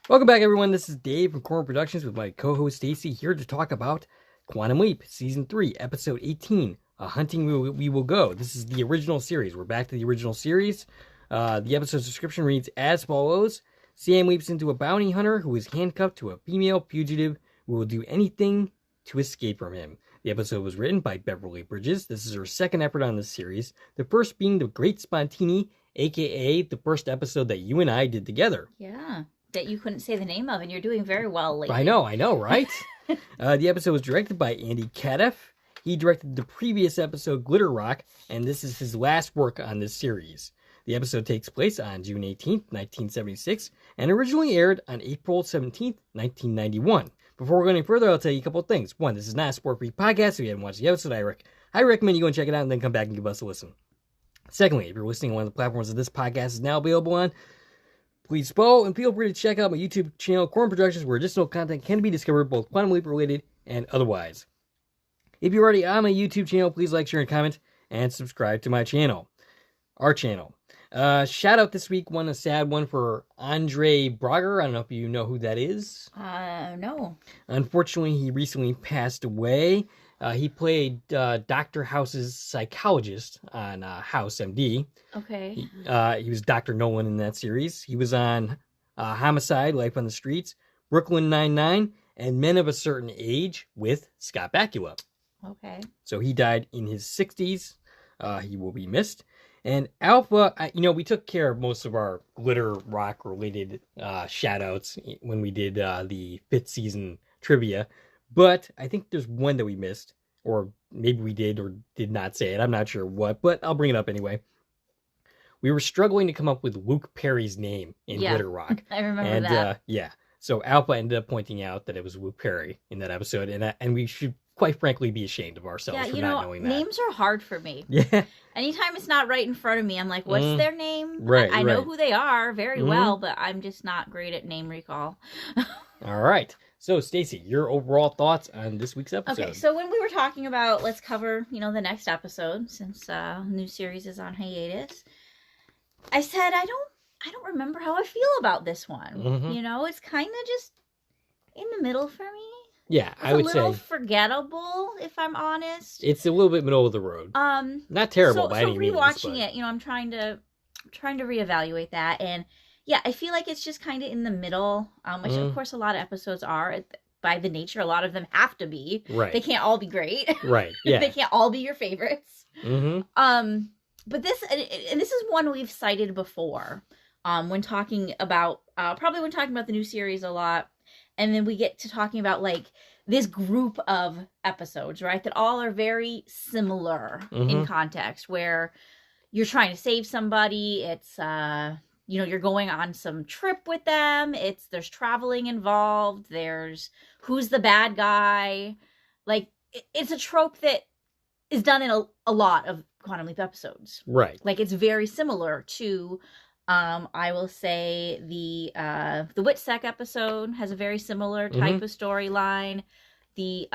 Welcome back, everyone. This is Dave from Corn Productions with my co-host Stacie here to talk about Quantum Leap, Season 3, Episode 18, A Hunting We Will Go. This is the original series. We're back to the original series. The episode's description reads as follows. Sam leaps into a bounty hunter who is handcuffed to a female fugitive who will do anything to escape from him. The episode was written by Beverly Bridges. This is her second effort on this series, the first being The Great Spontini, a.k.a. the first episode that you and I did together. Yeah, that you couldn't say the name of, and you're doing very well lately. I know, right? The episode was directed by Andy Cadiff. He directed the previous episode, Glitter Rock, and this is his last work on this series. The episode takes place on June 18th, 1976, and originally aired on April 17th, 1991. Before we go any further, I'll tell you a couple of things. One, this is not a sport-free podcast, so if you haven't watched the episode, I recommend you go and check it out and then come back and give us a listen. Secondly, if you're listening on one of the platforms that this podcast is now available on, please follow and feel free to check out my YouTube channel, Corn Productions, where additional content can be discovered, both Quantum Leap related and otherwise. If you're already on my YouTube channel, please like, share, and comment, and subscribe to my channel, our channel. Shout out this week, a sad one for Andre Braugher. I don't know if you know who that is. No. Unfortunately, he recently passed away. He played Dr. House's psychologist on House MD. Okay. He was Dr. Nolan in that series. He was on Homicide, Life on the Streets, Brooklyn Nine-Nine, and Men of a Certain Age with Scott Bakula. Okay. So he died in his 60s. He will be missed. And Alpha, we took care of most of our Glitter Rock related shout-outs when we did the 5th season trivia. But I think there's one that we missed, or maybe we did or did not say it. I'm not sure what, but I'll bring it up anyway. We were struggling to come up with Luke Perry's name in Glitter Rock. I remember that. So Alpha ended up pointing out that it was Luke Perry in that episode, and we should quite frankly be ashamed of ourselves for not knowing that. Names are hard for me. Yeah. Anytime it's not right in front of me, I'm like, what's their name? Right. I know who they are very well, but I'm just not great at name recall. All right. So, Stacie, your overall thoughts on this week's episode? Okay, so when we were talking about let's cover, the next episode since new series is on hiatus, I said I don't remember how I feel about this one. Mm-hmm. It's kind of just in the middle for me. Yeah, I would say a little forgettable, if I'm honest. It's a little bit middle of the road. Not terrible by any means. So rewatching it, I'm trying to reevaluate that, and yeah, I feel like it's just kind of in the middle, which of course a lot of episodes are. By the nature, a lot of them have to be. Right. They can't all be great. Right. Yeah. They can't all be your favorites. Mm-hmm. But this is one we've cited before, when talking about the new series a lot. And then we get to talking about, like, this group of episodes, right? That all are very similar in context, where you're trying to save somebody. It's, you're going on some trip with them. There's traveling involved. There's who's the bad guy. Like, it's a trope that is done in a lot of Quantum Leap episodes. Right. Like, it's very similar to... I will say the Whitsack episode has a very similar type of storyline. The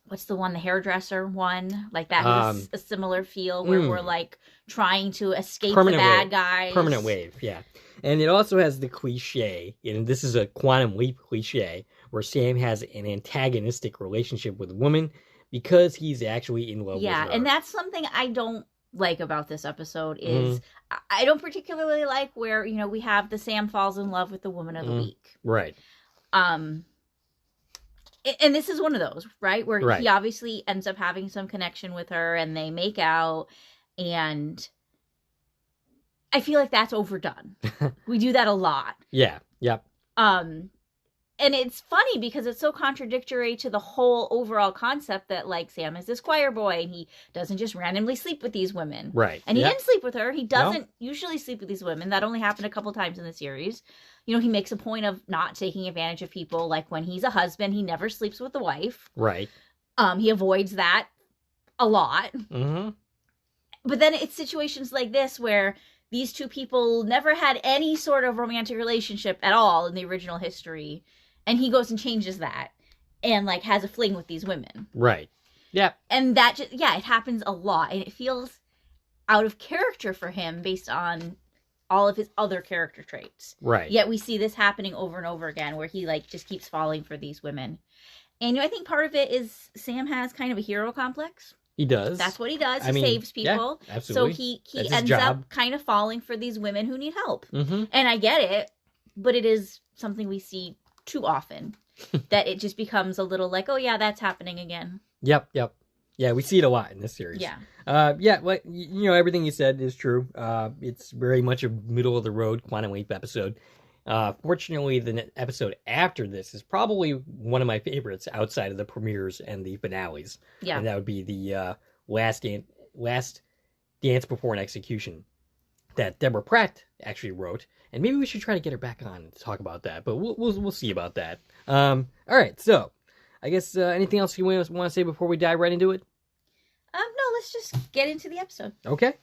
what's the one, the hairdresser one? Like that has a similar feel where we're like trying to escape the bad guys. Permanent wave, yeah. And it also has the cliche, and this is a Quantum Leap cliche, where Sam has an antagonistic relationship with a woman because he's actually in love with her. Yeah, and that's something I don't like about this episode is I don't particularly like where we have the Sam falls in love with the woman of the week, right? And this is one of those, right, where he obviously ends up having some connection with her and they make out, and I feel like that's overdone. We do that a lot. Yeah. Yep. And it's funny because it's so contradictory to the whole overall concept that, like, Sam is this choir boy and he doesn't just randomly sleep with these women. Right. And he didn't sleep with her. He doesn't usually sleep with these women. That only happened a couple times in the series. He makes a point of not taking advantage of people. Like, when he's a husband, he never sleeps with the wife. Right. He avoids that a lot. Mm-hmm. But then it's situations like this where these two people never had any sort of romantic relationship at all in the original history. And he goes and changes that and, like, has a fling with these women. Right. Yeah. And that just, it happens a lot. And it feels out of character for him based on all of his other character traits. Right. Yet we see this happening over and over again, where he like just keeps falling for these women. And I think part of it is Sam has kind of a hero complex. He does. That's what he does. He saves people. Yeah, absolutely. So he ends up kind of falling for these women who need help. Mm-hmm. And I get it, but it is something we see too often that it just becomes a little like, oh yeah, that's happening again. Yep. Yeah, we see it a lot in this series. Yeah. Like, everything you said is true. It's very much a middle of the road Quantum Leap episode. Fortunately, the episode after this is probably one of my favorites outside of the premieres and the finales. Yeah. And that would be the last Dance Before an Execution that Deborah Pratt actually wrote. And maybe we should try to get her back on to talk about that. But we'll see about that. All right, so I guess anything else you want to say before we dive right into it? No, let's just get into the episode. Okay.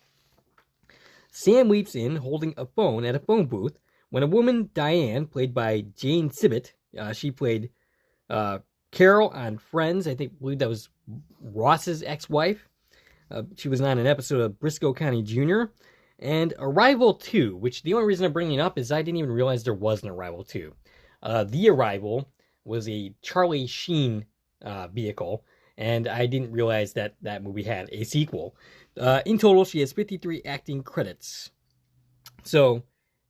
Sam leaps in holding a phone at a phone booth when a woman, Diane, played by Jane Sibbett, she played Carol on Friends. I believe that was Ross's ex-wife. She was on an episode of Briscoe County Jr. And Arrival 2, which the only reason I'm bringing it up is I didn't even realize there was an Arrival 2. The Arrival was a Charlie Sheen vehicle, and I didn't realize that that movie had a sequel. In total, she has 53 acting credits. So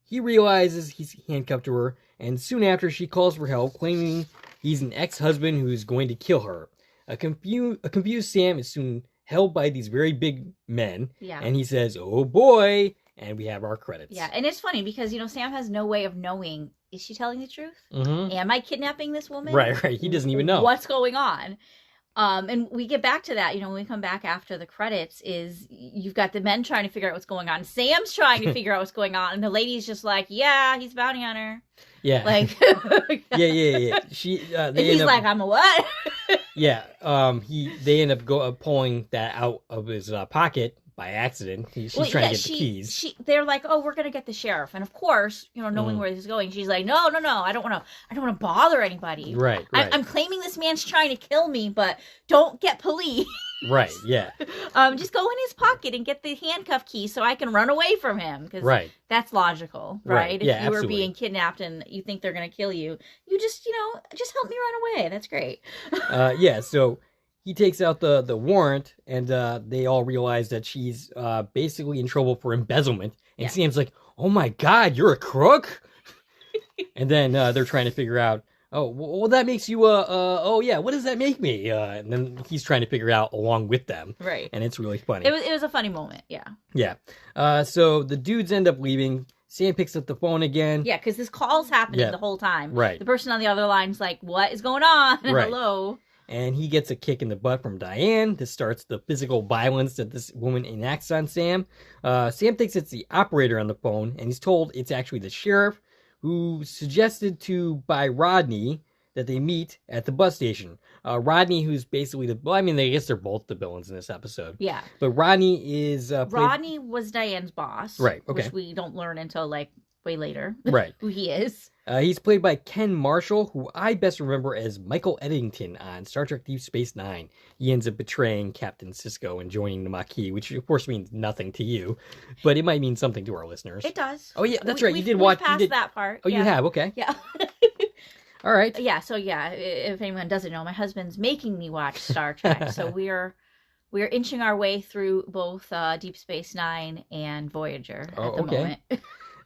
he realizes he's handcuffed to her, and soon after she calls for help, claiming he's an ex-husband who is going to kill her. A confused Sam is soon held by these very big men, and he says, "Oh boy," and we have our credits. Yeah, and it's funny because, Sam has no way of knowing, is she telling the truth? Mm-hmm. Am I kidnapping this woman? Right, he doesn't even know. What's going on? And we get back to that, when we come back after the credits, is you've got the men trying to figure out what's going on. Sam's trying to figure out what's going on, and the lady's just like, yeah, he's bounty on her. Yeah. Like, yeah. He's like, I'm a what? Yeah. They end up pulling that out of his pocket by accident. She's trying to get the keys. They're like, oh, we're gonna get the sheriff, and of course, knowing where this is going, she's like, no, I don't want to bother anybody. Right. I'm claiming this man's trying to kill me, but don't get police. Right. Yeah. Just go in his pocket and get the handcuff key so I can run away from him. Because that's logical, right? Yeah, if you absolutely. were being kidnapped and you think they're gonna kill you, you just help me run away. That's great. Yeah. So he takes out the warrant, and they all realize that she's basically in trouble for embezzlement. And Sam's like, "Oh my God, you're a crook!" And then they're trying to figure out, "Oh, well, that makes you oh yeah, what does that make me?" And then he's trying to figure out along with them, right? And it's really funny. It was a funny moment, yeah. Yeah. So the dudes end up leaving. Sam picks up the phone again. Yeah, because this call's happening the whole time. Right. The person on the other line's like, "What is going on?" Right. Hello. And he gets a kick in the butt from Diane. This starts the physical violence that this woman enacts on Sam. Sam thinks it's the operator on the phone, and he's told it's actually the sheriff, who suggested by Rodney that they meet at the bus station. Rodney, who's basically I guess they're both the villains in this episode. Yeah. But Rodney is... Rodney was Diane's boss. Right, okay. Which we don't learn until, way later. Right. Who he is. He's played by Ken Marshall, who I best remember as Michael Eddington on Star Trek Deep Space Nine. He ends up betraying Captain Sisko and joining the Maquis, which of course means nothing to you, but it might mean something to our listeners. It does. Oh yeah, that's right. You did watch. Past that part. Oh, you have. Okay. Yeah. All right. Yeah. So yeah, if anyone doesn't know, my husband's making me watch Star Trek, so we're inching our way through both Deep Space Nine and Voyager at the moment.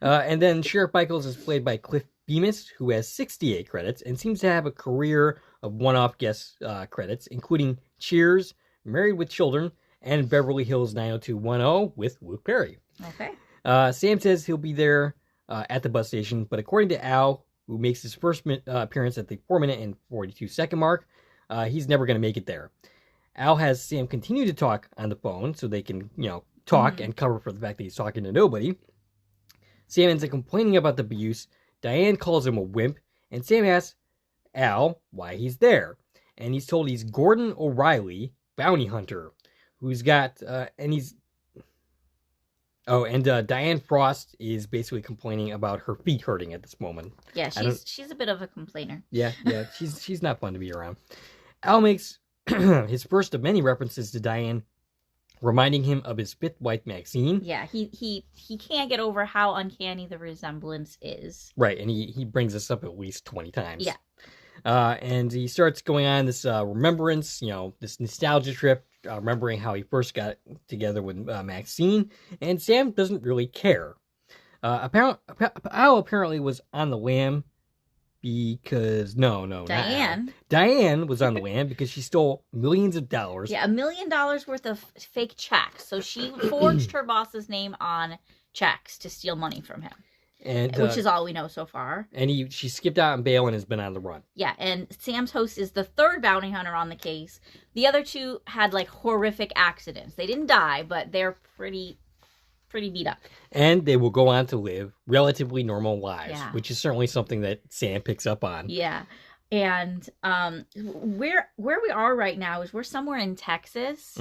And then Sheriff Michaels is played by Cliff Bemis, who has 68 credits and seems to have a career of one-off guest credits, including Cheers, Married with Children, and Beverly Hills 90210 with Luke Perry. Okay. Sam says he'll be there at the bus station, but according to Al, who makes his first appearance at the 4-minute and 42-second mark, he's never going to make it there. Al has Sam continue to talk on the phone so they can, talk and cover for the fact that he's talking to nobody. Sam ends up complaining about the abuse. Diane calls him a wimp, and Sam asks Al why he's there. And he's told he's Gordon O'Reilly, bounty hunter, who's got, Diane Frost is basically complaining about her feet hurting at this moment. Yeah, she's a bit of a complainer. Yeah, she's not fun to be around. Al makes his first of many references to Diane reminding him of his fifth wife, Maxine. Yeah, he can't get over how uncanny the resemblance is. Right, and he brings this up at least 20 times. Yeah. And he starts going on this remembrance, this nostalgia trip, remembering how he first got together with Maxine, and Sam doesn't really care. Al apparently was on the lam because Diane. Diane was on the lam because she stole millions of dollars. Yeah, $1 million worth of fake checks. So she forged her boss's name on checks to steal money from him. And which is all we know so far. And she skipped out on bail and has been on the run. Yeah, and Sam's host is the third bounty hunter on the case. The other two had like horrific accidents. They didn't die, but they're pretty beat up. And they will go on to live relatively normal lives, Yeah. which is certainly something that Sam picks up on. Yeah. And where we are right now is we're somewhere in Texas,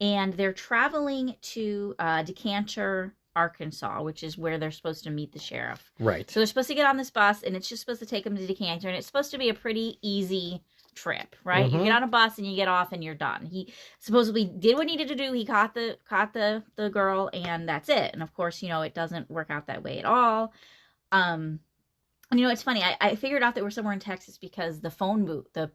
and they're traveling to Decanter, Arkansas, which is where they're supposed to meet the sheriff. Right. So they're supposed to get on this bus, and it's just supposed to take them to Decanter, and it's supposed to be a pretty easy trip, right? You get on a bus and you get off and you're done. He supposedly did what he needed to do. He caught the girl, and that's it. And of course, it doesn't work out that way at all. And it's funny. I figured out that we're somewhere in Texas because the phone booth, the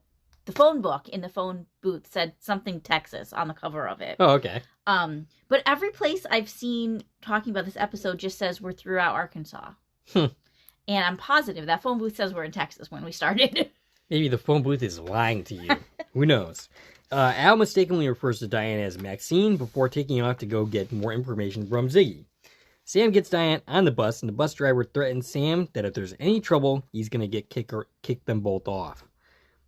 phone book in the phone booth said something Texas on the cover of it. Oh, okay. But every place I've seen talking about this episode just says we're throughout Arkansas. And I'm positive that phone booth says we're in Texas when we started. Maybe the phone booth is lying to you. Who knows? Al mistakenly refers to Diane as Maxine before taking off to go get more information from Ziggy. Sam gets Diane on the bus, and the bus driver threatens Sam that if there's any trouble, he's going to kick them both off.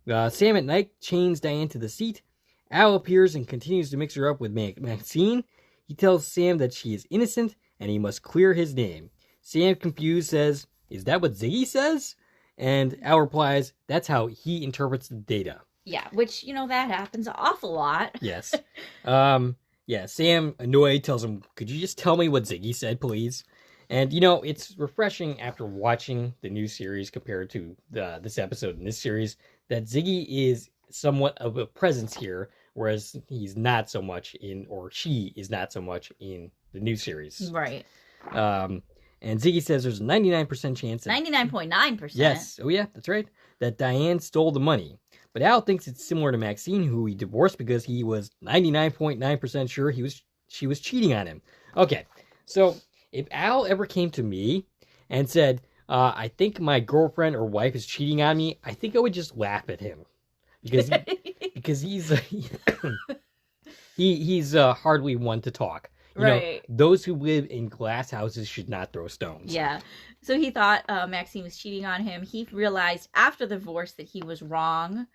Sam at night chains Diane to the seat. Al appears and continues to mix her up with Maxine. He tells Sam that she is innocent and he must clear his name. Sam, confused, says, "Is that what Ziggy says?" And Al replies, "That's how he interprets the data." Yeah, which, that happens an awful lot. Yes. Sam, annoyed, tells him, "Could you just tell me what Ziggy said, please?" And, it's refreshing after watching the new series compared to this episode in this series that Ziggy is somewhat of a presence here, whereas he's not so much she is not so much in the new series. Right. And Ziggy says there's a 99% chance that... 99.9%. Yes. Oh, yeah, that's right. That Diane stole the money. But Al thinks it's similar to Maxine, who he divorced because he was 99.9% sure she was cheating on him. Okay, so if Al ever came to me and said, I think my girlfriend or wife is cheating on me, I think I would just laugh at him. Because he's he's hardly one to talk. Right. Those who live in glass houses should not throw stones. Yeah. So he thought Maxine was cheating on him. He realized after the divorce that he was wrong,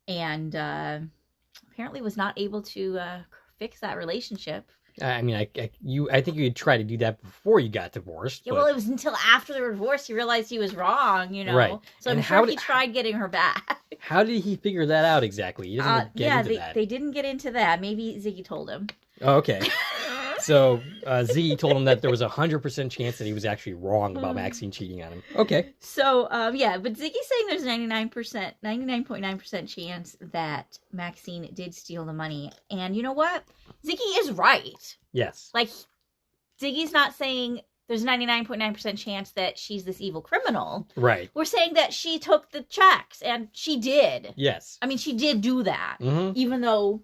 and apparently was not able to fix that relationship. I mean, I think you would try to do that before you got divorced. Yeah, well, it was until after the divorce he realized he was wrong, Right. So I'm sure he tried getting her back. How did he figure that out exactly? He doesn't get into that. They didn't get into that. Maybe Ziggy told him. Oh, okay. So Ziggy told him that there was 100% chance that he was actually wrong about Maxine cheating on him. Okay. So, but Ziggy's saying there's 99.9% chance that Maxine did steal the money. And you know what? Ziggy is right. Yes. Like, Ziggy's not saying there's 99.9% chance that she's this evil criminal. Right. We're saying that she took the checks, and she did. Yes. I mean, she did do that. Mm-hmm. Even though...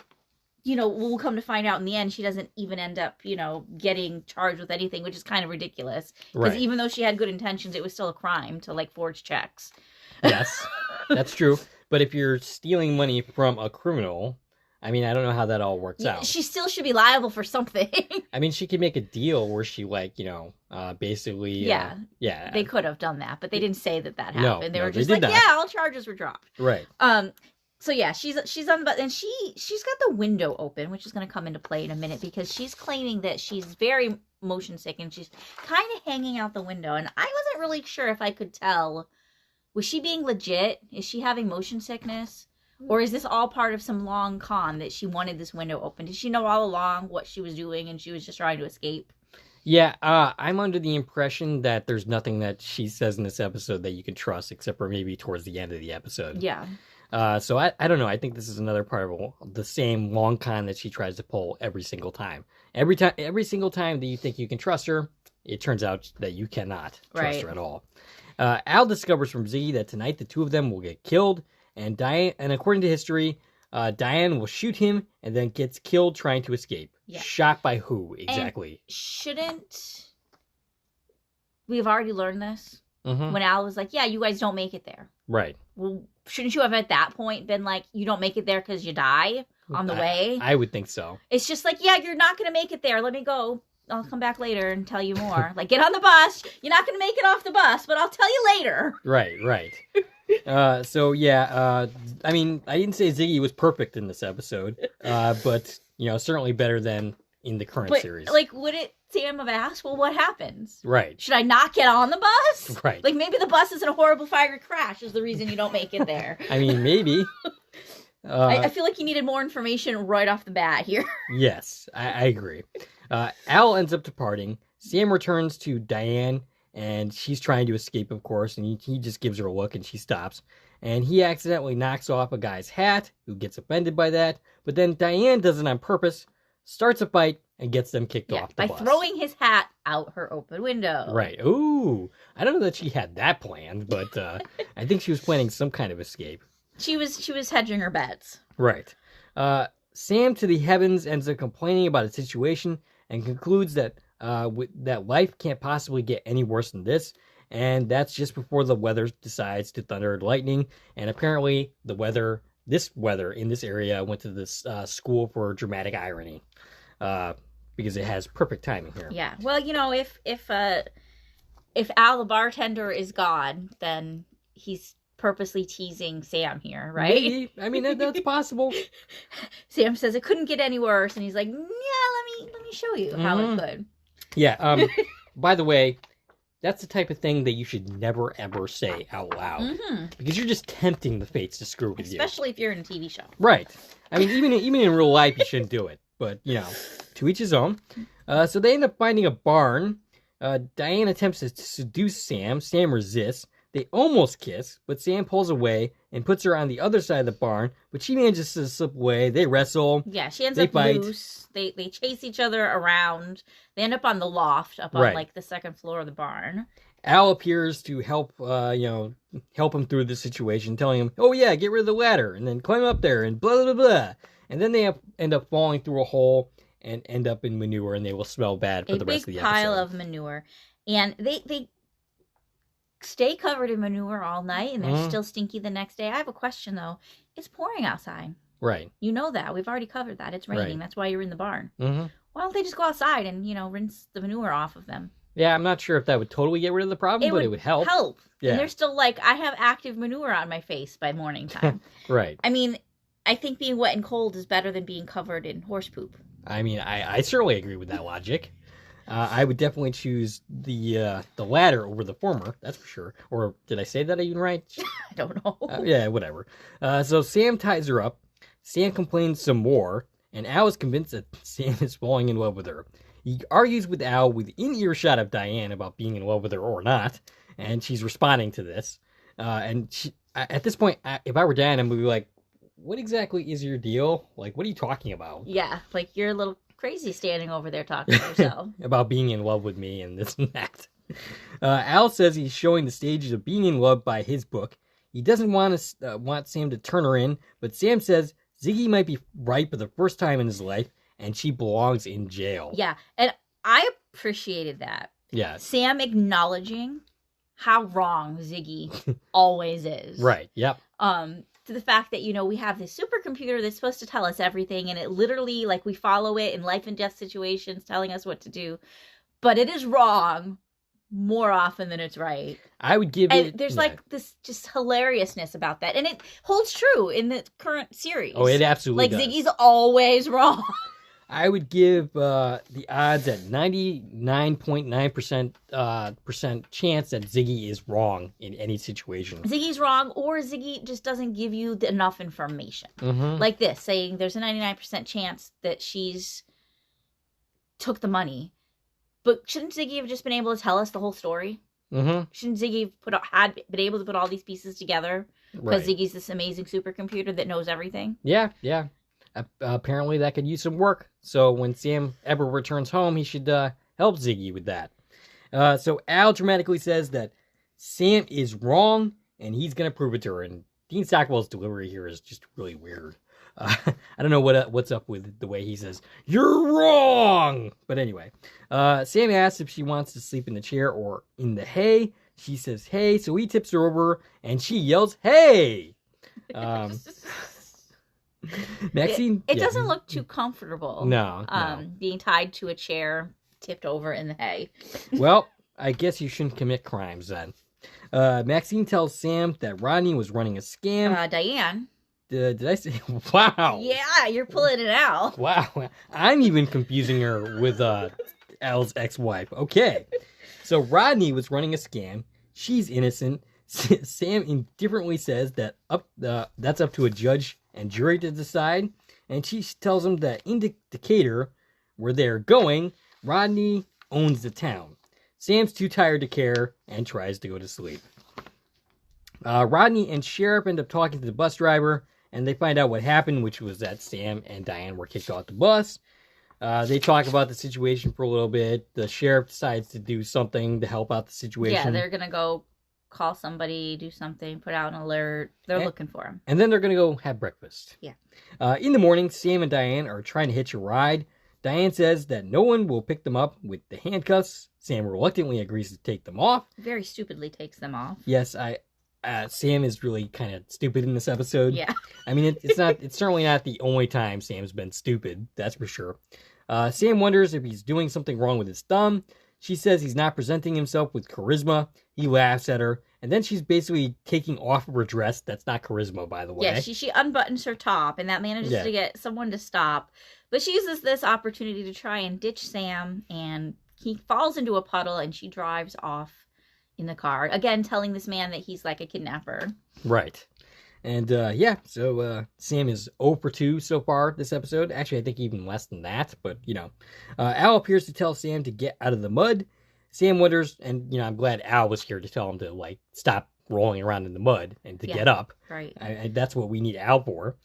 we'll come to find out in the end, she doesn't even end up, getting charged with anything, which is kind of ridiculous. Because even though she had good intentions, it was still a crime to, forge checks. Yes, that's true. But if you're stealing money from a criminal, I mean, I don't know how that all works out. She still should be liable for something. I mean, she could make a deal where she, basically... Yeah. Yeah. They could have done that, but they didn't say that happened. They were just like, all charges were dropped. Right. So yeah, she's on the bus, and she's got the window open, which is going to come into play in a minute because she's claiming that she's very motion sick and she's kind of hanging out the window. And I wasn't really sure if I could tell, was she being legit? Is she having motion sickness, or is this all part of some long con that she wanted this window open? Did she know all along what she was doing and she was just trying to escape? Yeah, I'm under the impression that there's nothing that she says in this episode that you can trust, except for maybe towards the end of the episode. Yeah. So I don't know. I think this is another part of the same long con that she tries to pull every single time. Every single time that you think you can trust her, it turns out that you cannot trust her at all. Al discovers from Ziggy that tonight the two of them will get killed, and according to history, Diane will shoot him and then gets killed trying to escape. Yeah. Shot by who exactly? And shouldn't we have already learned this? When Al was like, yeah, you guys don't make it there. Right. Well, shouldn't you have at that point been like, you don't make it there because you die on the way? I would think so. It's just like, yeah, you're not going to make it there. Let me go. I'll come back later and tell you more. Like, get on the bus. You're not going to make it off the bus, but I'll tell you later. Right. So, yeah, I mean, I didn't say Ziggy was perfect in this episode, but, certainly better than in the current series. Like, would Sam have asked, well, what happens? Right. Should I not get on the bus? Right. Like, maybe the bus is in a horrible fire crash is the reason you don't make it there. I mean, maybe. I feel like you needed more information right off the bat here. Yes, I agree. Al ends up departing. Sam returns to Diane, and she's trying to escape, of course, and he just gives her a look, and she stops. And he accidentally knocks off a guy's hat, who gets offended by that. But then Diane does it on purpose, starts a fight, and gets them kicked off the bus. By throwing his hat out her open window. Right. Ooh. I don't know that she had that planned, but I think she was planning some kind of escape. She was hedging her bets. Right. Sam to the heavens ends up complaining about a situation and concludes that that life can't possibly get any worse than this. And that's just before the weather decides to thunder and lightning. And apparently this weather in this area went to this school for dramatic irony. Because it has perfect timing here. Yeah. Well, if Al the bartender is gone, then he's purposely teasing Sam here, right? Maybe. I mean, that's possible. Sam says it couldn't get any worse, and he's like, yeah, let me show you how it could. Yeah. By the way, that's the type of thing that you should never, ever say out loud. Because you're just tempting the fates to screw with you. Especially if you're in a TV show. Right. I mean, even in real life, you shouldn't do it. But, to each his own. So they end up finding a barn. Diane attempts to seduce Sam. Sam resists. They almost kiss, but Sam pulls away and puts her on the other side of the barn, but she manages to slip away. They wrestle. Yeah, she ends up loose. They chase each other around. They end up on the loft, up on, like, the second floor of the barn. Al appears to help him through the situation, telling him, oh, yeah, get rid of the ladder, and then climb up there, and blah, blah, blah. And then they end up falling through a hole and end up in manure, and they will smell bad for the rest of the episode. A big pile of manure. And they stay covered in manure all night, and they're still stinky the next day. I have a question, though. It's pouring outside. Right. You know that. We've already covered that. It's raining. Right. That's why you're in the barn. Mm-hmm. Why don't they just go outside and, rinse the manure off of them? Yeah, I'm not sure if that would totally get rid of the problem, but it would help. Yeah. And they're still like, I have active manure on my face by morning time. Right. I mean, I think being wet and cold is better than being covered in horse poop. I mean, I certainly agree with that logic. I would definitely choose the latter over the former, that's for sure. Or did I say that even right? I don't know. Yeah, whatever. So Sam ties her up. Sam complains some more, and Al is convinced that Sam is falling in love with her. He argues with Al within earshot of Diane about being in love with her or not, and she's responding to this. And she, at this point, if I were Diane, I would be like, what exactly is your deal? Like, what are you talking about? Yeah, like you're a little crazy standing over there talking to yourself. About being in love with me and this and that. Al says he's showing the stages of being in love by his book. He doesn't want Sam to turn her in, but Sam says Ziggy might be right for the first time in his life, and she belongs in jail. Yeah, and I appreciated that. Yeah. Sam acknowledging how wrong Ziggy always is. Right, yep. To the fact that, we have this supercomputer that's supposed to tell us everything, and it literally, like, we follow it in life and death situations telling us what to do. But it is wrong more often than it's right. I would give it... There's, like, this just hilariousness about that. And it holds true in the current series. Oh, it absolutely does. Like, Ziggy's always wrong. I would give the odds at 99.9% chance that Ziggy is wrong in any situation. Ziggy's wrong, or Ziggy just doesn't give you enough information. Mm-hmm. Like this, saying there's a 99% chance that she's took the money. But shouldn't Ziggy have just been able to tell us the whole story? Shouldn't Ziggy had been able to put all these pieces together? Because Ziggy's this amazing supercomputer that knows everything. Yeah. Apparently that could use some work. So when Sam ever returns home, he should help Ziggy with that. So Al dramatically says that Sam is wrong, and he's going to prove it to her. And Dean Stockwell's delivery here is just really weird. I don't know what's up with the way he says, "You're wrong!" But anyway, Sam asks if she wants to sleep in the chair or in the hay. She says, "Hey," so he tips her over, and she yells, "Hey!" Maxine? It doesn't look too comfortable. No. Being tied to a chair, tipped over in the hay. Well, I guess you shouldn't commit crimes then. Maxine tells Sam that Rodney was running a scam. Diane. Did I say? Wow. Yeah, you're pulling it out. Wow. I'm even confusing her with Al's ex-wife. Okay. So Rodney was running a scam. She's innocent. Sam indifferently says that that's up to a judge and jury to decide. And she tells him that in Decatur, where they're going, Rodney owns the town. Sam's too tired to care and tries to go to sleep. Rodney and Sheriff end up talking to the bus driver, and they find out what happened, which was that Sam and Diane were kicked off the bus. They talk about the situation for a little bit. The sheriff decides to do something to help out the situation. Yeah, they're going to go call somebody, do something, put out an alert. They're looking for him. And then they're going to go have breakfast. Yeah. In the morning, Sam and Diane are trying to hitch a ride. Diane says that no one will pick them up with the handcuffs. Sam reluctantly agrees to take them off. Very stupidly takes them off. Yes, Sam is really kind of stupid in this episode. Yeah. I mean, it's certainly not the only time Sam's been stupid, that's for sure. Sam wonders if he's doing something wrong with his thumb. She says he's not presenting himself with charisma. He laughs at her, and then she's basically taking off of her dress. That's not charisma, by the way. Yeah, she unbuttons her top, and that manages to get someone to stop. But she uses this opportunity to try and ditch Sam, and he falls into a puddle, and she drives off in the car. Again, telling this man that he's like a kidnapper. Right. And, so Sam is 0 for 2 so far this episode. Actually, I think even less than that, but, Al appears to tell Sam to get out of the mud. Sam wonders, and, I'm glad Al was here to tell him to, stop rolling around in the mud and to get up. Right. That's what we need Al for.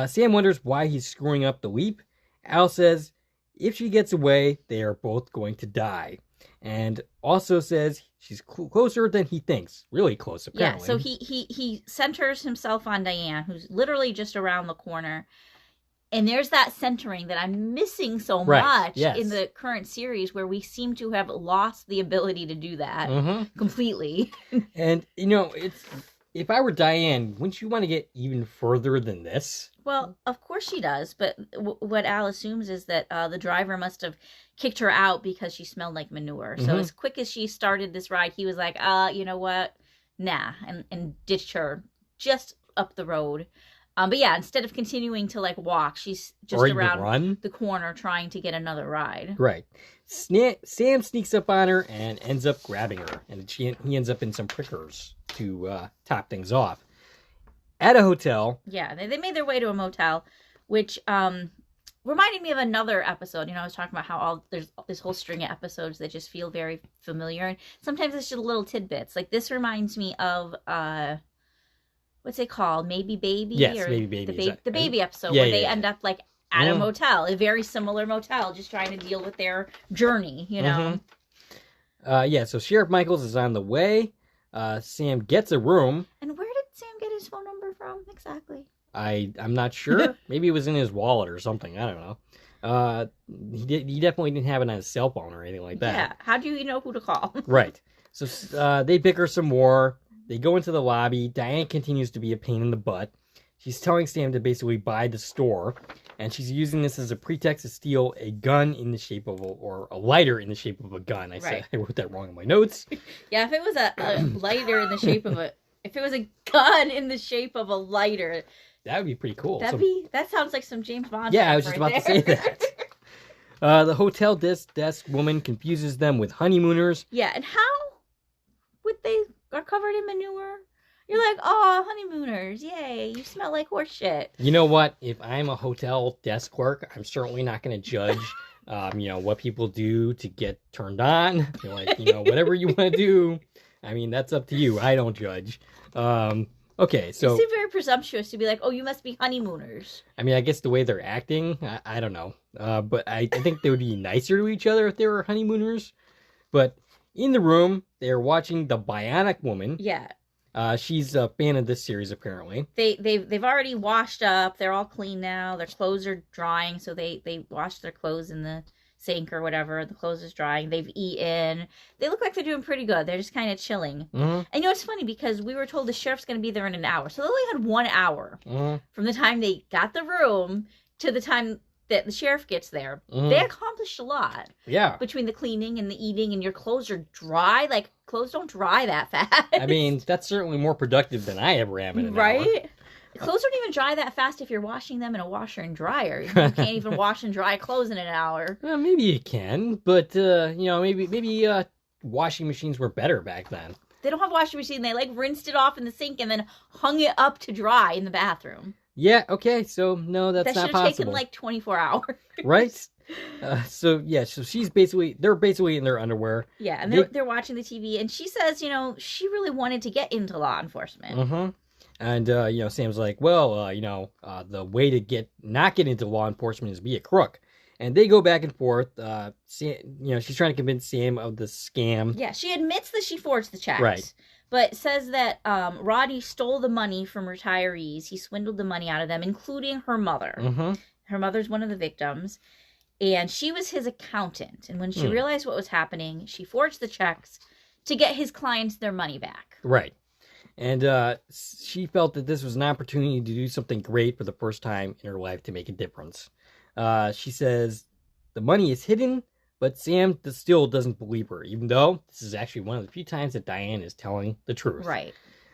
Sam wonders why he's screwing up the leap. Al says, if she gets away, they are both going to die. And also says she's closer than he thinks. Really close, apparently. Yeah, so he centers himself on Diane, who's literally just around the corner. And there's that centering that I'm missing so much in the current series, where we seem to have lost the ability to do that completely. And, if I were Diane, wouldn't you want to get even further than this? Well, of course she does, but what Al assumes is that the driver must have kicked her out because she smelled like manure. So as quick as she started this ride, he was like, you know what? Nah, and ditched her just up the road. But yeah, instead of continuing to walk, she's just around the corner trying to get another ride. Right. Sam sneaks up on her and ends up grabbing her, and he ends up in some prickers to top things off. At a hotel. Yeah, they made their way to a motel, which reminded me of another episode. I was talking about how there's this whole string of episodes that just feel very familiar, and sometimes it's just little tidbits. Like this reminds me of what's it called? Maybe Baby? Yes, Maybe Baby. The baby episode where they end up at a motel, a very similar motel, just trying to deal with their journey, So Sheriff Michaels is on the way. Sam gets a room. And where did Sam get his phone number from exactly? I'm not sure. Maybe it was in his wallet or something. I don't know. He definitely didn't have it on his cell phone or anything like that. Yeah. How do you know who to call? Right. So they bicker some more. They go into the lobby. Diane continues to be a pain in the butt. She's telling Sam to basically buy the store, and she's using this as a pretext to steal a gun in the shape of or a lighter in the shape of a gun. I wrote that wrong in my notes. Yeah, if it was a lighter in the shape of if it was a gun in the shape of a lighter, that would be pretty cool. That sounds like some James Bond. Yeah, I was just about to say that. The hotel desk woman confuses them with honeymooners. Yeah, and how would they are covered in manure? You're like, oh, honeymooners, yay, you smell like horse shit. You know what? If I'm a hotel desk clerk, I'm certainly not going to judge, what people do to get turned on. Whatever you want to do. I mean, that's up to you. I don't judge. Okay, so... You seem very presumptuous to be like, oh, you must be honeymooners. I mean, I guess the way they're acting, I don't know. But I think they would be nicer to each other if they were honeymooners. But in the room, they're watching The Bionic Woman. Yeah. She's a fan of this series, apparently. They've already washed up. They're all clean now. Their clothes are drying, so they washed their clothes in the sink or whatever. The clothes is drying. They've eaten. They look like they're doing pretty good. They're just kind of chilling. And you know, it's funny because we were told the sheriff's going to be there in an hour. So they only had 1 hour from the time they got the room to the time that the sheriff gets there. They accomplished a lot. Yeah. Between the cleaning and the eating, and your clothes are dry. Like, clothes don't dry that fast. I mean, that's certainly more productive than I ever am in an hour. Right? Clothes don't even dry that fast if you're washing them in a washer and dryer. You can't even wash and dry clothes in an hour. Well, maybe you can, but, you know, maybe washing machines were better back then. They don't have a washing machine. They, like, rinsed it off in the sink and then hung it up to dry in the bathroom. Yeah, okay, so, no, that's not possible. That should have taken, like, 24 hours. Right? So they're basically in their underwear. Yeah, and they're watching the TV, and she says, you know, she really wanted to get into law enforcement. And, you know, Sam's like, well, you know, the way to not get into law enforcement is be a crook. And they go back and forth. Sam, you know, she's trying to convince Sam of the scam. Yeah, she admits that she forged the checks. Right. But says that Roddy stole the money from retirees. He swindled the money out of them, including her mother. Her mother's one of the victims. And she was his accountant. And when she realized what was happening, she forged the checks to get his clients their money back. Right. And she felt that this was an opportunity to do something great for the first time in her life to make a difference. She says the money is hidden, but Sam still doesn't believe her, even though this is actually one of the few times that Diane is telling the truth. Right.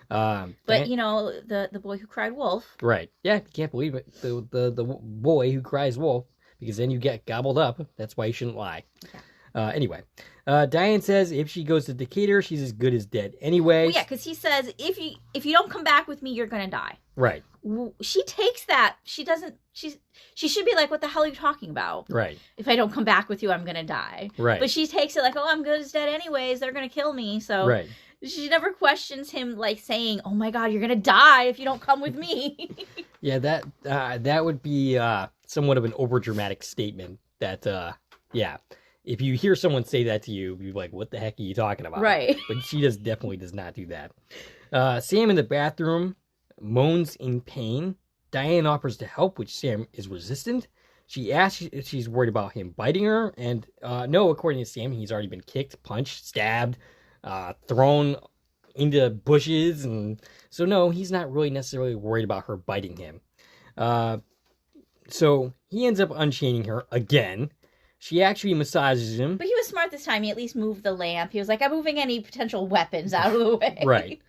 But, you know, the boy who cried wolf. Right. Yeah, you can't believe it. The boy who cries wolf, because then you get gobbled up. That's why you shouldn't lie. Yeah. Anyway, Diane says if she goes to Decatur, she's as good as dead anyway. Well, yeah, because he says if you don't come back with me, you're gonna die. Right. She takes that. She doesn't. She should be like, what the hell are you talking about? Right. If I don't come back with you, I'm gonna die. Right. But she takes it like, oh, I'm good as dead anyways. They're gonna kill me. So right. She never questions him, like saying, oh my God, you're gonna die if you don't come with me. Yeah, that would be somewhat of an overdramatic statement. That yeah. If you hear someone say that to you, you're like, what the heck are you talking about? Right. But she definitely does not do that. Sam in the bathroom moans in pain. Diane offers to help, which Sam is resistant. She asks if she's worried about him biting her. And no, according to Sam, he's already been kicked, punched, stabbed, thrown into bushes. And so no, he's not really necessarily worried about her biting him. So he ends up unchaining her again. She actually massages him. But he was smart this time. He at least moved the lamp. He was like, I'm moving any potential weapons out of the way. Right.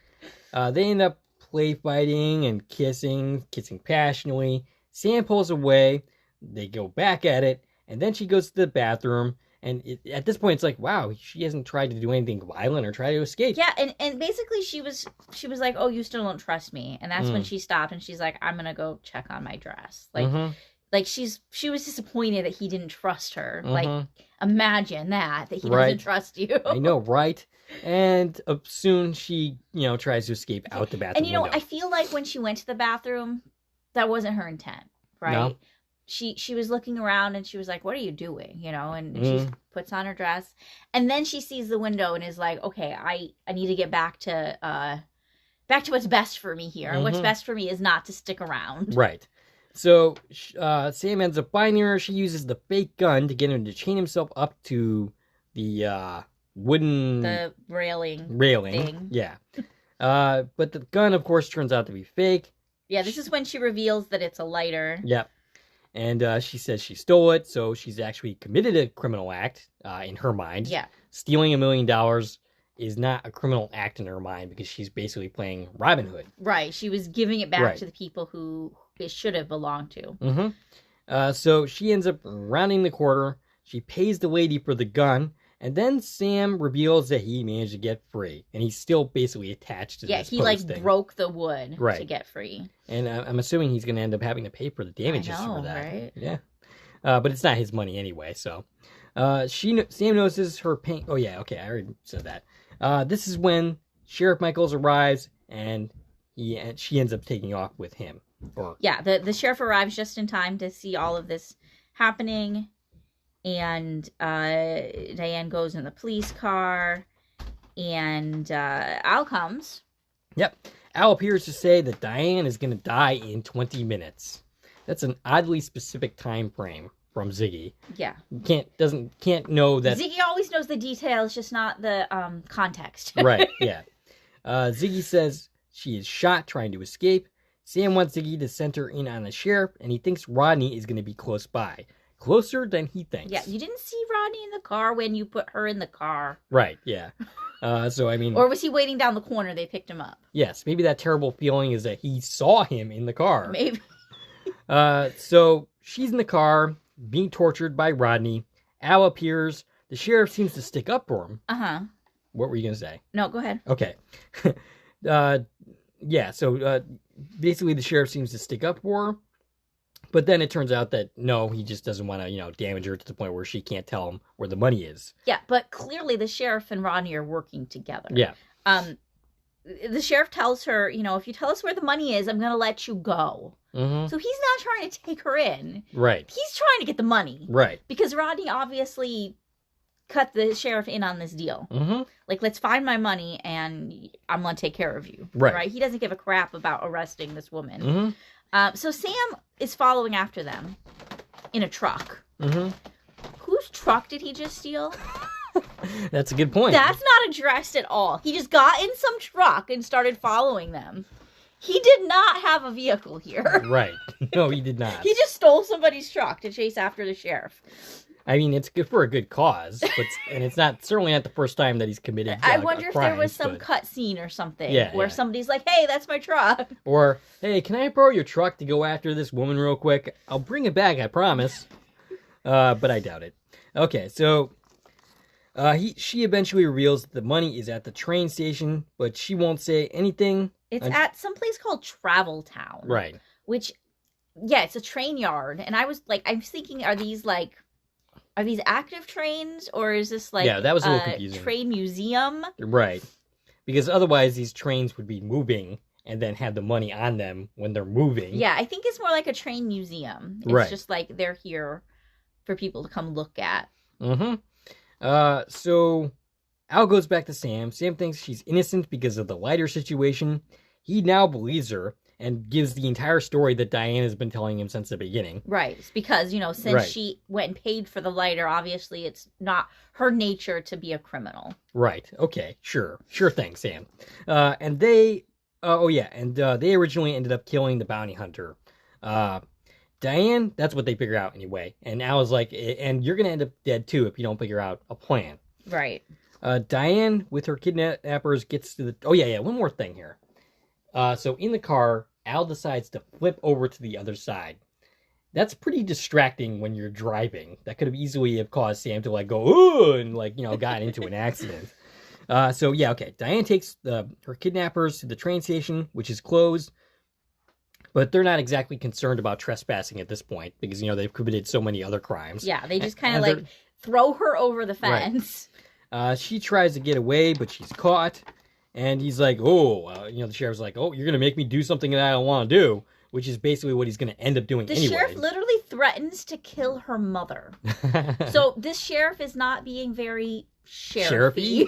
They end up play fighting and kissing passionately. Sam pulls away. They go back at it. And then she goes to the bathroom. And at this point, it's like, wow, she hasn't tried to do anything violent or try to escape. Yeah, and basically she was like, oh, you still don't trust me. And that's when she stopped and she's like, I'm going to go check on my dress. Like, she was disappointed that he didn't trust her. Like, imagine that he doesn't trust you. I know, right? And soon she, you know, tries to escape out the bathroom And, you know, window. I feel like when she went to the bathroom, that wasn't her intent, right? No. She was looking around and she was like, what are you doing? You know, and she puts on her dress. And then she sees the window and is like, okay, I need to get back to what's best for me here. And what's best for me is not to stick around. Right. So Sam ends up finding her. She uses the fake gun to get him to chain himself up to the wooden railing thing. Yeah. But the gun, of course, turns out to be fake. Yeah, this is when she reveals that it's a lighter. Yep. And she says she stole it, so she's actually committed a criminal act in her mind. Yeah. Stealing $1 million is not a criminal act in her mind because she's basically playing Robin Hood. Right. She was giving it back to the people who it should have belonged to. So she ends up rounding the corner. She pays the lady for the gun. And then Sam reveals that he managed to get free. And he's still basically attached to this posting. Like broke the wood to get free. And I'm assuming he's going to end up having to pay for the damages for that. Right? Yeah. But it's not his money anyway, so. Sam notices her pain. Oh, yeah, okay, I already said that. This is when Sheriff Michaels arrives, and she ends up taking off with him. The sheriff arrives just in time to see all of this happening, and Diane goes in the police car, and Al comes. Yep. Al appears to say that Diane is going to die in 20 minutes. That's an oddly specific time frame from Ziggy. Yeah. Can't know that. Ziggy always knows the details, just not the context. Right, yeah. Ziggy says she is shot trying to escape. Sam wants Ziggy to center in on the sheriff, and he thinks Rodney is going to be close by. Closer than he thinks. Yeah, you didn't see Rodney in the car when you put her in the car. Right, yeah. Or was he waiting down the corner, they picked him up? Yes, maybe that terrible feeling is that he saw him in the car. Maybe. So she's in the car, being tortured by Rodney. Al appears. The sheriff seems to stick up for him. Uh-huh. What were you going to say? No, go ahead. Okay. So basically the sheriff seems to stick up for her. But then it turns out that, no, he just doesn't want to, damage her to the point where she can't tell him where the money is. Yeah, but clearly the sheriff and Rodney are working together. Yeah. The sheriff tells her, if you tell us where the money is, I'm going to let you go. Mm-hmm. So he's not trying to take her in. Right. He's trying to get the money. Right. Because Rodney obviously cut the sheriff in on this deal. Mm-hmm. Like, let's find my money and I'm going to take care of you. Right. He doesn't give a crap about arresting this woman. Mm-hmm. So Sam is following after them in a truck. Mm-hmm. Whose truck did he just steal? That's a good point. That's not addressed at all. He just got in some truck and started following them. He did not have a vehicle here. Right. No, he did not. He just stole somebody's truck to chase after the sheriff. I mean, it's good for a good cause, and it's certainly not the first time that he's committed. I wonder if there was some cut scene or something where somebody's like, "Hey, that's my truck," or "Hey, can I borrow your truck to go after this woman real quick? I'll bring it back, I promise." But I doubt it. Okay, so she eventually reveals that the money is at the train station, but she won't say anything. It's at some place called Travel Town, right? Which, it's a train yard, and I was thinking, are these active trains, or is this that was a little confusing. Train museum? Right. Because otherwise these trains would be moving and then have the money on them when they're moving. Yeah, I think it's more like a train museum. It's just like they're here for people to come look at. Mm-hmm. So Al goes back to Sam. Sam thinks she's innocent because of the lighter situation. He now believes her and gives the entire story that Diane has been telling him since the beginning. Right. It's because, since she went and paid for the lighter, obviously it's not her nature to be a criminal. Right. Okay. Sure. Sure thing, Sam. And they originally ended up killing the bounty hunter. Diane, that's what they figure out anyway. And Al is like, and you're going to end up dead too if you don't figure out a plan. Right. Diane, with her kidnappers, gets to the... one more thing here. So in the car, Al decides to flip over to the other side. That's pretty distracting when you're driving. That could have easily caused Sam to go, ooh, and got into an accident. Diane takes her kidnappers to the train station, which is closed. But they're not exactly concerned about trespassing at this point because, they've committed so many other crimes. Yeah, they just kind of throw her over the fence. Right. She tries to get away, but she's caught. And he's like, the sheriff's like, you're going to make me do something that I don't want to do, which is basically what he's going to end up doing anyway. The sheriff literally threatens to kill her mother. So this sheriff is not being very sheriffy.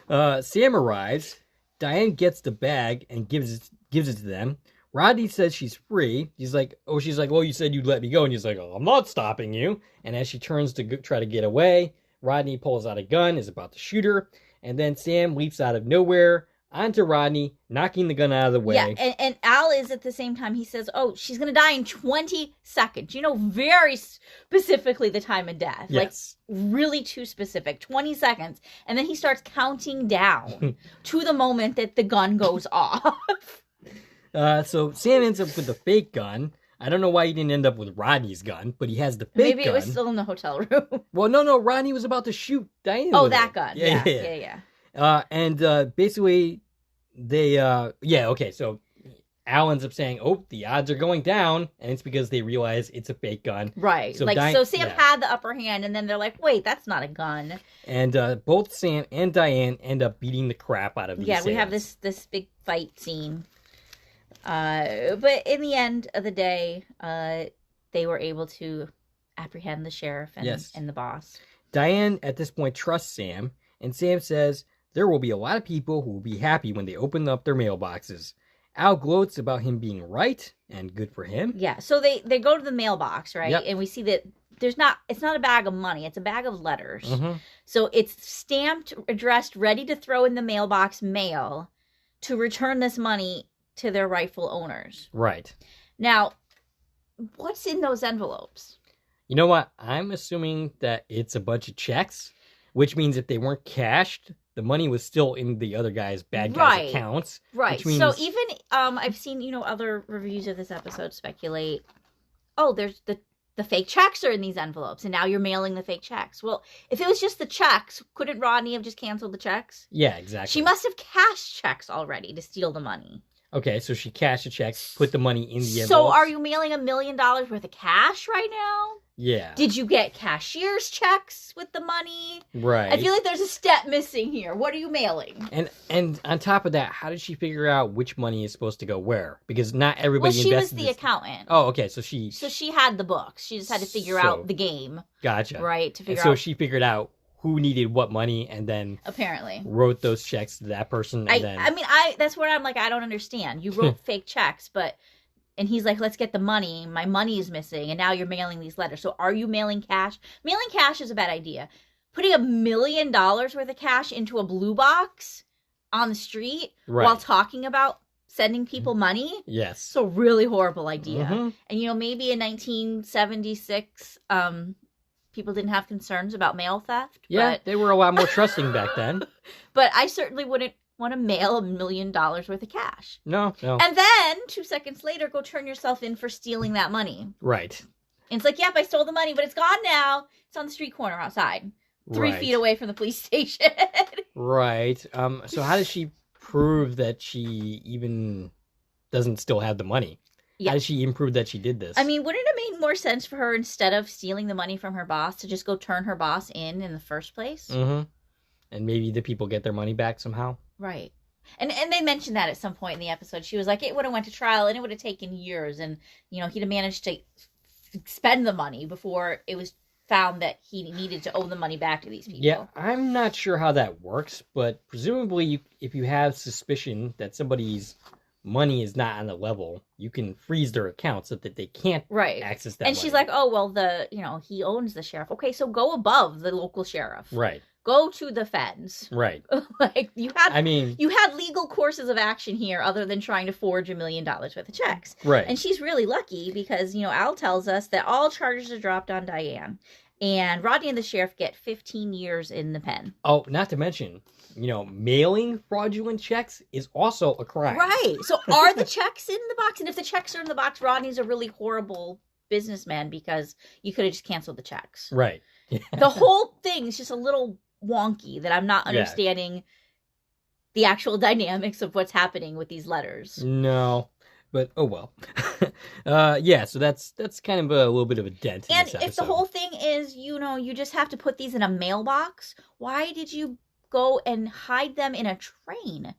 Sam arrives. Diane gets the bag and gives it to them. Rodney says she's free. She's like, well, you said you'd let me go. And he's like, I'm not stopping you. And as she turns to try to get away, Rodney pulls out a gun, is about to shoot her. And then Sam leaps out of nowhere onto Rodney, knocking the gun out of the way. Yeah, and Al is at the same time, he says, she's going to die in 20 seconds. Very specifically the time of death. Yes. Really too specific. 20 seconds. And then he starts counting down to the moment that the gun goes off. So Sam ends up with a fake gun. I don't know why he didn't end up with Rodney's gun, but he has the fake gun. Maybe it was still in the hotel room. Well, no, Rodney was about to shoot Diane. Oh, that gun. Yeah. And basically, they, so Al ends up saying, "Oh, the odds are going down," and it's because they realize it's a fake gun. Right. So so Sam had the upper hand, and then they're like, "Wait, that's not a gun." And both Sam and Diane end up beating the crap out of these. Yeah, we have this big fight scene. But in the end of the day, they were able to apprehend the sheriff and the boss. Diane at this point trusts Sam, and Sam says there will be a lot of people who will be happy when they open up their mailboxes. Al gloats about him being right, and good for him. Yeah, so they go to the mailbox, right? Yep. And we see that it's not a bag of money, it's a bag of letters. Mm-hmm. So it's stamped, addressed, ready to throw in the mailbox mail to return this money to their rightful owners. Right. Now, what's in those envelopes? You know what? I'm assuming that it's a bunch of checks, which means if they weren't cashed, the money was still in the other bad guy's accounts. Right. Which means... So even I've seen, other reviews of this episode speculate, oh, there's the fake checks are in these envelopes, and now you're mailing the fake checks. Well, if it was just the checks, couldn't Rodney have just canceled the checks? Yeah, exactly. She must have cashed checks already to steal the money. Okay, so she cashed the checks, put the money in the envelopes. So are you mailing $1 million worth of cash right now? Yeah. Did you get cashier's checks with the money? Right. I feel like there's a step missing here. What are you mailing? And on top of that, how did she figure out which money is supposed to go where? Because not everybody invested. Well, she was the accountant. Oh, okay. So she had the books. She just had to figure out the game. Gotcha. Right, to figure out. So she figured out who needed what money, and then apparently wrote those checks to that person. And that's where I'm like, I don't understand. You wrote fake checks, and he's like, let's get the money. My money is missing, and now you're mailing these letters. So are you mailing cash? Mailing cash is a bad idea. Putting $1 million worth of cash into a blue box on the street while talking about sending people money? Yes. It's a really horrible idea. Mm-hmm. And maybe in 1976, people didn't have concerns about mail theft. Yeah, they were a lot more trusting back then. But I certainly wouldn't want to mail $1 million worth of cash. No. And then 2 seconds later, go turn yourself in for stealing that money. Right. And it's like, yep, I stole the money, but it's gone now. It's on the street corner outside, 3 feet away from the police station. Right. So how does she prove that she even doesn't still have the money? Yeah. How does she prove that she did this? I mean, wouldn't it make more sense for her, instead of stealing the money from her boss, to just go turn her boss in the first place? Mm-hmm. And maybe the people get their money back somehow? Right. And they mentioned that at some point in the episode. She was like, it would have went to trial, and it would have taken years, and, he'd have managed to spend the money before it was found that he needed to owe the money back to these people. Yeah, I'm not sure how that works, but presumably if you have suspicion that somebody's money is not on the level, you can freeze their account so that they can't access that and money. She's like, oh, well, he owns the sheriff. Okay, so go above the local sheriff. Right. Go to the feds. Right. You had legal courses of action here other than trying to forge $1 million worth of checks. Right. And she's really lucky because, Al tells us that all charges are dropped on Diane. And Rodney and the sheriff get 15 years in the pen. Oh, not to mention, mailing fraudulent checks is also a crime. Right. So are the checks in the box? And if the checks are in the box, Rodney's a really horrible businessman because you could have just canceled the checks. Right. The whole thing is just a little wonky that I'm not understanding the actual dynamics of what's happening with these letters. No. But, oh well. So that's kind of a little bit of a dent in this episode. If the whole thing is, you just have to put these in a mailbox, why did you go and hide them in a train?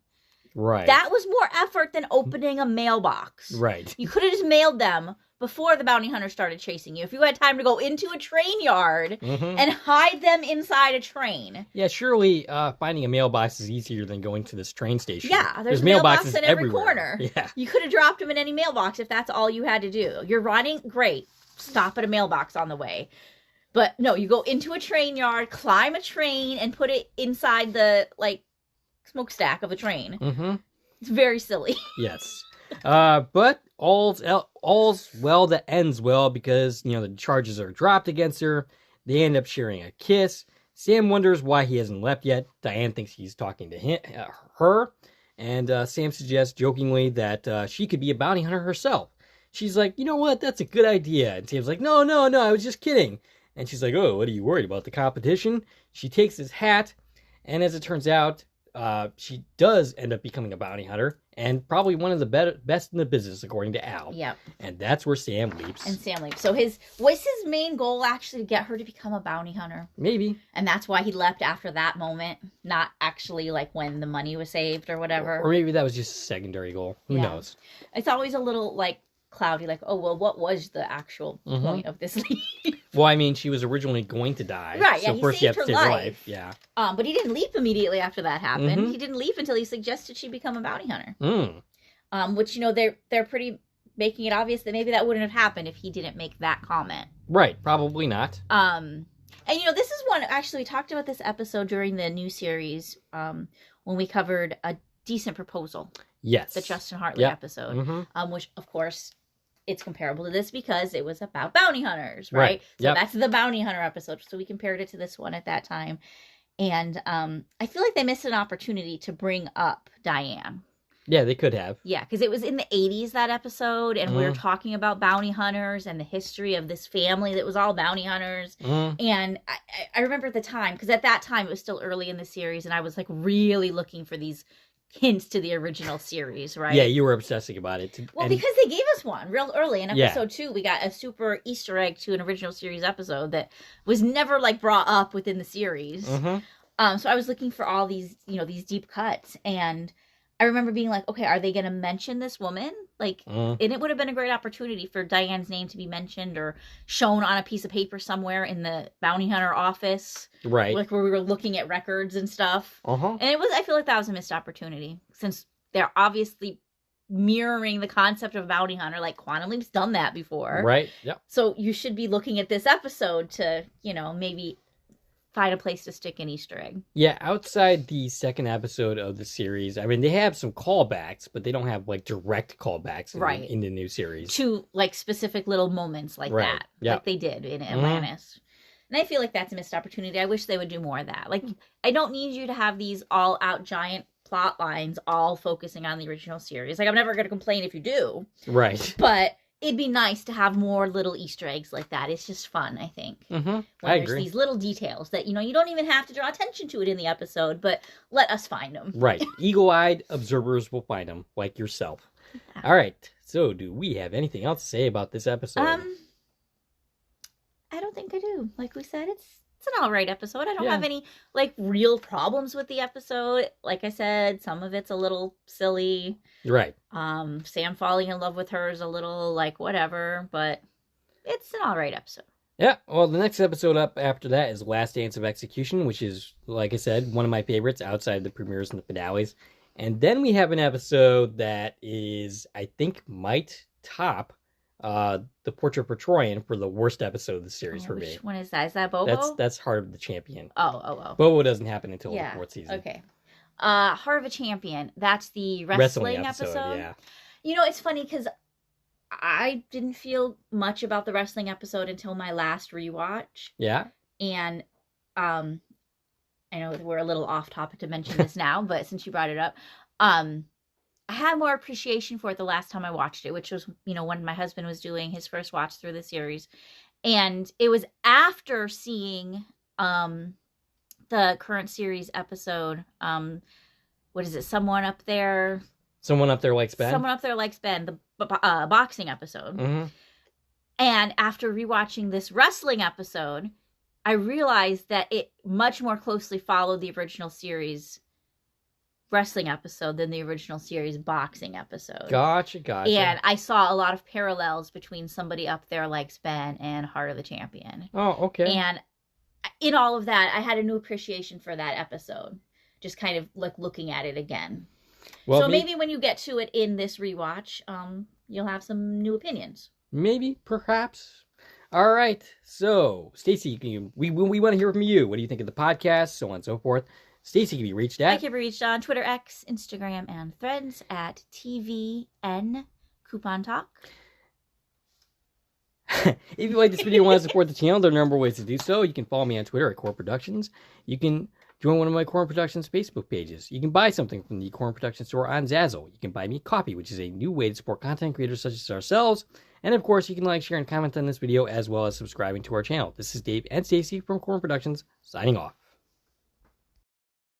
Right. That was more effort than opening a mailbox. Right. You could have just mailed them before the bounty hunter started chasing you. If you had time to go into a train yard and hide them inside a train. Yeah, surely finding a mailbox is easier than going to this train station. Yeah, there's mailboxes in every everywhere. corner. Yeah. You could have dropped them in any mailbox if that's all you had to do. You're running, great. Stop at a mailbox on the way. But no, you go into a train yard, climb a train, and put it inside the, smokestack of a train. Mm-hmm. It's very silly. Yes. But all's well that ends well because, the charges are dropped against her. They end up sharing a kiss. Sam wonders why he hasn't left yet. Diane thinks he's talking to her. And Sam suggests jokingly that she could be a bounty hunter herself. She's like, you know what? That's a good idea. And Sam's like, no, I was just kidding. And she's like, oh, what are you worried about? The competition? She takes his hat. And as it turns out, she does end up becoming a bounty hunter, and probably one of the best in the business, according to Al. Yep. And that's where Sam leaps. And Sam leaps. So was his main goal actually to get her to become a bounty hunter? Maybe. And that's why he left after that moment, not actually like when the money was saved or whatever. Or maybe that was just a secondary goal. Who knows? It's always a little like cloudy, like, oh, well, what was the actual point of this leap? Well, I mean, she was originally going to die. Right, so he first saved you have to her save her life. life. Yeah. But he didn't leap immediately after that happened. He didn't leap until he suggested she become a bounty hunter. Which, they're pretty making it obvious that maybe that wouldn't have happened if he didn't make that comment. Right, probably not. And, this is one, actually, we talked about this episode during the new series when we covered A Decent Proposal. Yes. The Justin Hartley episode. Which, of course, it's comparable to this because it was about bounty hunters, right? So that's the bounty hunter episode. So we compared it to this one at that time. And I feel like they missed an opportunity to bring up Diane. Yeah, they could have. Yeah, because it was in the 80s, that episode, and we were talking about bounty hunters and the history of this family that was all bounty hunters. And I remember at the time, because at that time it was still early in the series, and I was like really looking for these hints to the original series, right? Yeah, you were obsessing about it. Well, because they gave us one real early in episode 2. We got a super Easter egg to an original series episode that was never like brought up within the series. So I was looking for all these, these deep cuts, and I remember being like, okay, are they going to mention this woman? Like, and it would have been a great opportunity for Diane's name to be mentioned or shown on a piece of paper somewhere in the bounty hunter office. Right. Like where we were looking at records and stuff. And I feel like that was a missed opportunity since they're obviously mirroring the concept of bounty hunter. Like Quantum Leap's done that before. Right. Yep. So you should be looking at this episode to, maybe find a place to stick an Easter egg. Yeah, outside the second episode of the series, I mean, they have some callbacks, but they don't have like direct callbacks in the new series. To like specific little moments like that, like they did in Atlantis. And I feel like that's a missed opportunity. I wish they would do more of that. Like, I don't need you to have these all-out giant plot lines all focusing on the original series. Like, I'm never going to complain if you do. Right. But it'd be nice to have more little Easter eggs like that. It's just fun, I think. I agree. There's these little details that, you don't even have to draw attention to it in the episode, but let us find them. Right. Eagle-eyed observers will find them, like yourself. Yeah. All right. So, do we have anything else to say about this episode? I don't think I do. Like we said, it's an all right episode. I don't have any, like, real problems with the episode. Like I said, some of it's a little silly. Right. Sam falling in love with her is a little, like, whatever, but it's an all right episode. Yeah, well, the next episode up after that is Last Dance of Execution, which is, like I said, one of my favorites outside the premieres and the finales. And then we have an episode that is, I think, might top the Portrait of Troyan for the worst episode of the series for me. Which one is that? Is that Bobo? That's Heart of the Champion. Oh. Bobo doesn't happen until the fourth season. Okay. Heart of a Champion. That's the wrestling episode. Yeah. It's funny because I didn't feel much about the wrestling episode until my last rewatch. Yeah. And I know we're a little off topic to mention this now, but since you brought it up, I had more appreciation for it the last time I watched it, which was, when my husband was doing his first watch through the series. And it was after seeing the current series episode, what is it, Someone Up There Likes Ben? Someone Up There Likes Ben, the boxing episode. And after rewatching this wrestling episode, I realized that it much more closely followed the original series wrestling episode than the original series boxing episode. Gotcha. And I saw a lot of parallels between Somebody Up There Likes Ben and Heart of the Champion. Oh, okay. And in all of that, I had a new appreciation for that episode. Just kind of like looking at it again. Well, so maybe when you get to it in this rewatch, you'll have some new opinions. Maybe, perhaps. All right. So, Stacie, we want to hear from you. What do you think of the podcast? So on and so forth. Stacie can be reached at... I can be reached on Twitter, X, Instagram, and Threads at TVN Coupon Talk. If you like this video and want to support the channel, there are a number of ways to do so. You can follow me on Twitter at Core Productions. You can join one of my Core Productions Facebook pages. You can buy something from the Core Productions store on Zazzle. You can buy me coffee, which is a new way to support content creators such as ourselves. And of course, you can like, share, and comment on this video as well as subscribing to our channel. This is Dave and Stacie from Core Productions, signing off.